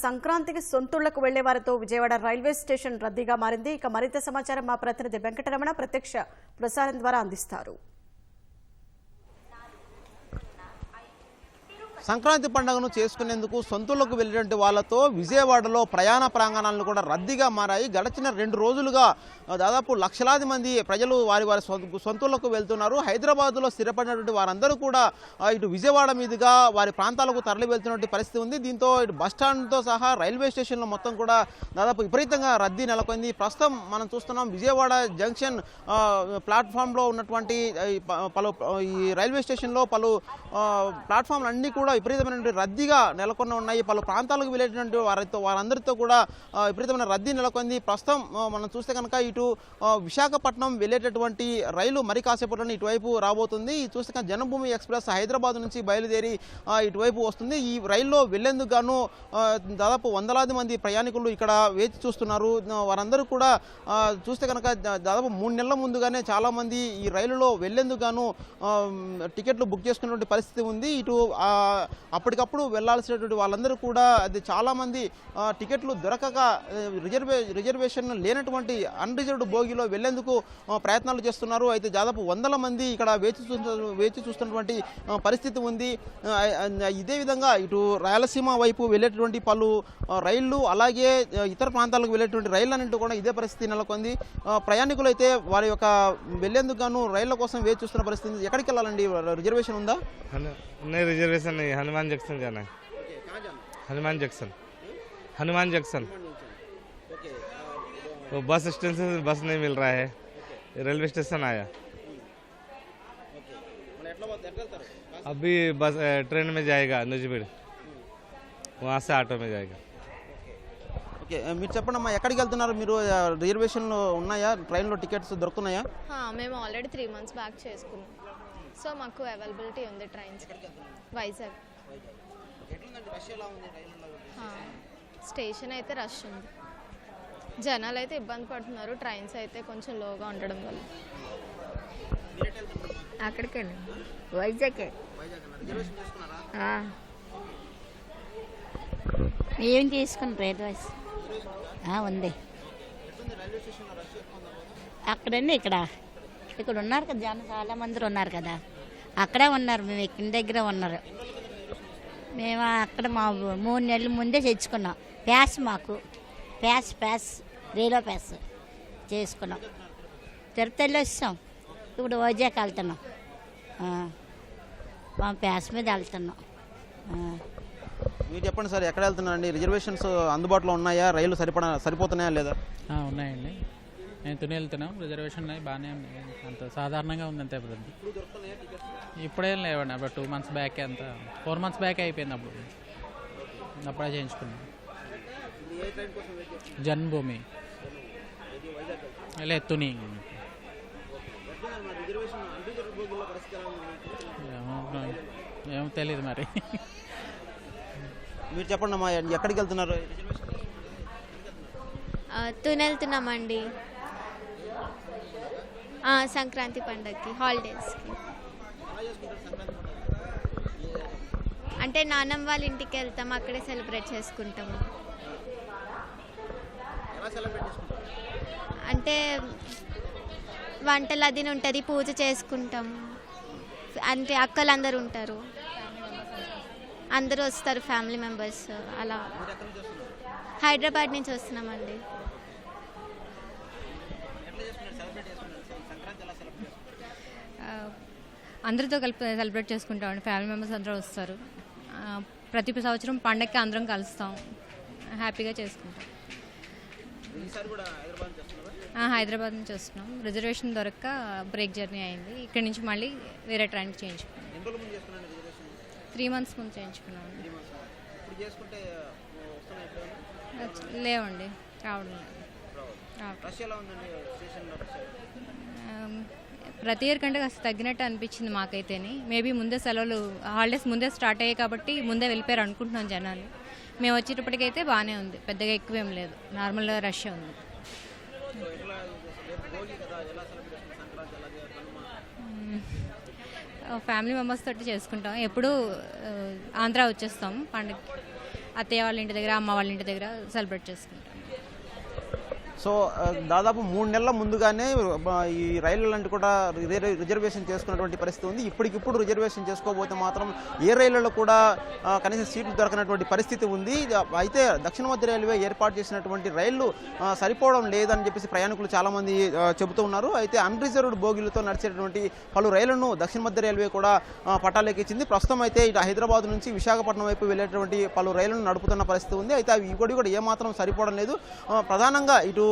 సంక్రాంతికి సొంతూళ్లకు వెళ్లే వారితో విజయవాడ రైల్వే స్టేషన్ రద్దీగా మారింది. ఇక మరింత సమాచారం మా ప్రతినిధి వెంకటరమణ ప్రత్యక్ష ప్రసారం ద్వారా అందిస్తారు. సంక్రాంతి పండుగను చేసుకునేందుకు సొంతూళ్లకు వెళ్ళినటువంటి వాళ్ళతో విజయవాడలో ప్రయాణ ప్రాంగణాలను కూడా రద్దీగా మారాయి. గడిచిన 2 రోజులుగా దాదాపు లక్షలాది మంది ప్రజలు వారి సొంతూళ్లకు వెళ్తున్నారు. హైదరాబాద్లో స్థిరపడినటువంటి వారందరూ కూడా ఇటు విజయవాడ మీదుగా వారి ప్రాంతాలకు తరలి వెళ్తున్నటువంటి పరిస్థితి ఉంది. దీంతో ఇటు బస్టాండ్తో సహా రైల్వే స్టేషన్లో మొత్తం కూడా దాదాపు విపరీతంగా రద్దీ నెలకొంది. ప్రస్తుతం మనం చూస్తున్నాం విజయవాడ జంక్షన్ ప్లాట్ఫామ్లో ఉన్నటువంటి ఈ రైల్వే స్టేషన్లో పలు ప్లాట్ఫామ్లు అన్నీ కూడా విపరీతమైనటువంటి రద్దీగా నెలకొని ఉన్నాయి. పలు ప్రాంతాలకు వెళ్ళేటువంటి వారందరితో కూడా విపరీతమైన రద్దీ నెలకొంది. ప్రస్తుతం మనం చూస్తే కనుక ఇటు విశాఖపట్నం వెళ్ళేటటువంటి రైలు మరి కాసేపట్లోనే ఇటువైపు రాబోతుంది. చూస్తే కనుక జనభూమి ఎక్స్ప్రెస్ హైదరాబాద్ నుంచి బయలుదేరి ఇటువైపు వస్తుంది. ఈ రైల్లో వెళ్లేందుకు గాను దాదాపు వందలాది మంది ప్రయాణికులు ఇక్కడ వేచి చూస్తున్నారు. వారందరూ కూడా చూస్తే కనుక దాదాపు 3 నెలల ముందుగానే చాలామంది ఈ రైలులో వెళ్లేందుకు గాను టికెట్లు బుక్ చేసుకున్నటువంటి పరిస్థితి ఉంది. ఇటు అప్పటికప్పుడు వెళ్లాల్సినటువంటి వాళ్ళందరూ కూడా అది చాలామంది టికెట్లు దొరకక రిజర్వేషన్ లేనటువంటి అన్రిజర్వ్డ్ బోగిలో వెళ్లేందుకు ప్రయత్నాలు చేస్తున్నారు. అయితే దాదాపు వందల మంది ఇక్కడ వేచి చూస్తున్నటువంటి పరిస్థితి ఉంది. ఇదే విధంగా ఇటు రాయలసీమ వైపు వెళ్ళేటువంటి పలు రైళ్లు అలాగే ఇతర ప్రాంతాలకు వెళ్ళేటువంటి రైళ్లన్నింటి కూడా ఇదే పరిస్థితి నెలకొంది. ప్రయాణికులు అయితే వారి యొక్క వెళ్లేందుకు గాను రైళ్ల కోసం వేచి చూస్తున్న పరిస్థితి. ఎక్కడికి వెళ్ళాలండి? రిజర్వేషన్ ఉందా? नहीं रिजर्वेशन नहीं, हनुमान जंक्शन जाना है। हनुमान जंक्शन वो बस स्टैंड से बस नहीं मिल रहा है, रेलवे स्टेशन आया। अभी बस ट्रेन में जाएगा नुजबीड़, वहाँ से ऑटो में जाएगा। ఓకే, మీరు చెప్పండి అమ్మా, ఎక్కడికి వెళ్తున్నారు మీరు? రిజర్వేషన్లు ఉన్నాయా? ట్రైన్లో టికెట్స్ దొరుకుతున్నాయా? మేము ఆల్రెడీ 3 months బ్యాక్ చేసుకున్నాం. సో మాకు అవైలబిలిటీ ఉంది ట్రైన్స్. వైజాగ్ స్టేషన్ అయితే రష్ ఉంది. జనాలు అయితే ఇబ్బంది పడుతున్నారు. ట్రైన్స్ అయితే కొంచెం లోగా ఉండడం వల్ల. అక్కడికండి వైజాగ్ ఏం తీసుకుని రైల్వేస్ ఉంది. అక్కడండి ఇక్కడ ఉన్నారు కదా జనం, చాలా మంది ఉన్నారు కదా, అక్కడే ఉన్నారు. మేము ఎక్కిన దగ్గర ఉన్నారు. మేము అక్కడ మా 3 నెలల ముందే తెచ్చుకున్నాం ప్యాస్. మాకు ప్యాస్ రైల్వే ప్యాస్ చేసుకున్నాం. తిరుపతిలో వచ్చాం, ఇప్పుడు వైజాగ్ వెళ్తున్నాం. మా ప్యాస్ మీద వెళ్తున్నాం. మీరు చెప్పండి సార్, ఎక్కడ వెళ్తున్నారండి? రిజర్వేషన్స్ అందుబాటులో ఉన్నాయా? రైలు సరిపోతున్నాయా లేదా? ఉన్నాయండి. నేను తుని వెళ్తున్నాం. రిజర్వేషన్ బాగానే ఉన్నాయి. అంత సాధారణంగా ఉంది. అంతే ఇప్పుడేం లేవండి. అప్పుడు 2 months బ్యాక్, అంత 4 months బ్యాక్ అయిపోయింది. అప్పుడే చేయించుకున్నాం. జన్మభూమి లేదు, తుని. ఏమో తెలీదు మరి. మీరు చెప్పండి అమ్మా, ఎక్కడికి వెళ్తున్నారు? తుని వెళ్తున్నామండి సంక్రాంతి పండగకి, హాలిడేస్కి. అంటే నాన్నమ్మ వాళ్ళ ఇంటికి వెళ్తాం, అక్కడే సెలబ్రేట్ చేసుకుంటాము. అంటే వంటలు అది ఉంటుంది, పూజ చేసుకుంటాము. అంటే అక్కలు అందరూ ఉంటారు, అందరూ వస్తారు, ఫ్యామిలీ మెంబర్స్. అలా హైదరాబాద్ నుంచి వస్తున్నామండి. అందరితో కలిపి సెలబ్రేట్ చేసుకుంటామండి. ఫ్యామిలీ మెంబర్స్ అందరూ వస్తారు. ప్రతి సంవత్సరం పండగకి అందరం కలుస్తాం, హ్యాపీగా చేసుకుంటాం. హైదరాబాద్ నుంచి వస్తున్నాం. రిజర్వేషన్ దొరక్క బ్రేక్ జర్నీ అయింది. ఇక్కడి నుంచి మళ్ళీ వేరే ట్రైన్కి చేయించుకున్నాం. 3 months ముందు చేయించుకున్నాం. లేవండి, రావడం. ప్రతి ఇయర్ కంటే కాస్త తగ్గినట్టు అనిపించింది మాకైతేని. మేబీ ముందే సెలవులు, హాలిడేస్ ముందే స్టార్ట్ అయ్యాయి కాబట్టి ముందే వెళ్ళిపోయారు అనుకుంటున్నాం జనాలు. మేము వచ్చేటప్పటికైతే బాగానే ఉంది, పెద్దగా ఎక్కువేం లేదు, నార్మల్గా రష్ ఉంది. ఫ్యామిలీ మెంబర్స్ తోటి చేసుకుంటాం. ఎప్పుడు ఆంధ్ర వచ్చేస్తాం పండుగకి. అత్తయ్య వాళ్ళ ఇంటి దగ్గర, అమ్మ వాళ్ళ ఇంటి దగ్గర సెలబ్రేట్ చేసుకుంటాం. సో దాదాపు 3 నెలల ముందుగానే ఈ రైళ్ల లాంటి కూడా రిజర్వేషన్ చేసుకున్నటువంటి పరిస్థితి ఉంది. ఇప్పటికిప్పుడు రిజర్వేషన్ చేసుకోబోతే మాత్రం ఏ రైళ్లలో కూడా కనీసం సీట్లు దొరకనటువంటి పరిస్థితి ఉంది. అయితే దక్షిణ మధ్య రైల్వే ఏర్పాటు చేసినటువంటి రైళ్లు సరిపోవడం లేదని చెప్పేసి ప్రయాణికులు చాలామంది చెబుతూ ఉన్నారు. అయితే అన్రిజర్వ్డ్ బోగీలతో నడిచేటువంటి పలు రైళ్లను దక్షిణ మధ్య రైల్వే కూడా పట్టాలెక్కించింది. ప్రస్తుతం అయితే ఇటు హైదరాబాద్ నుంచి విశాఖపట్నం వైపు వెళ్ళేటువంటి పలు రైళ్లను నడుపుతున్న పరిస్థితి ఉంది. అయితే అవి కూడా ఏమాత్రం సరిపోవడం లేదు. ప్రధానంగా ఇటు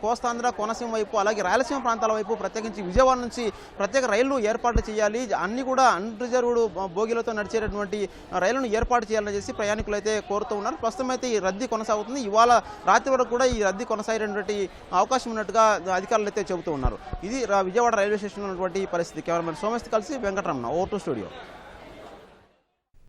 కోస్తాంధ్ర, కోనసీమ వైపు, అలాగే రాయలసీమ ప్రాంతాల వైపు, ప్రత్యేకించి విజయవాడ నుంచి ప్రత్యేక రైళ్లు ఏర్పాటు చేయాలి, అన్ని కూడా అన్రిజర్వ్డ్ బోగీలతో నడిచేటటువంటి రైళ్లను ఏర్పాటు చేయాలని చేసి ప్రయాణికులు అయితే కోరుతూ ఉన్నారు. ప్రస్తుతం అయితే ఈ రద్దీ కొనసాగుతుంది. ఇవాళ రాత్రి వరకు కూడా ఈ రద్దీ కొనసాగేటువంటి అవకాశం ఉన్నట్టుగా అధికారులు అయితే చెబుతూ ఉన్నారు. ఇది విజయవాడ రైల్వే స్టేషన్లో ఉన్నటువంటి పరిస్థితి. కెమెరామెన్ సోమేష్ కలిసి వెంకటరమణ, O2 స్టూడియో.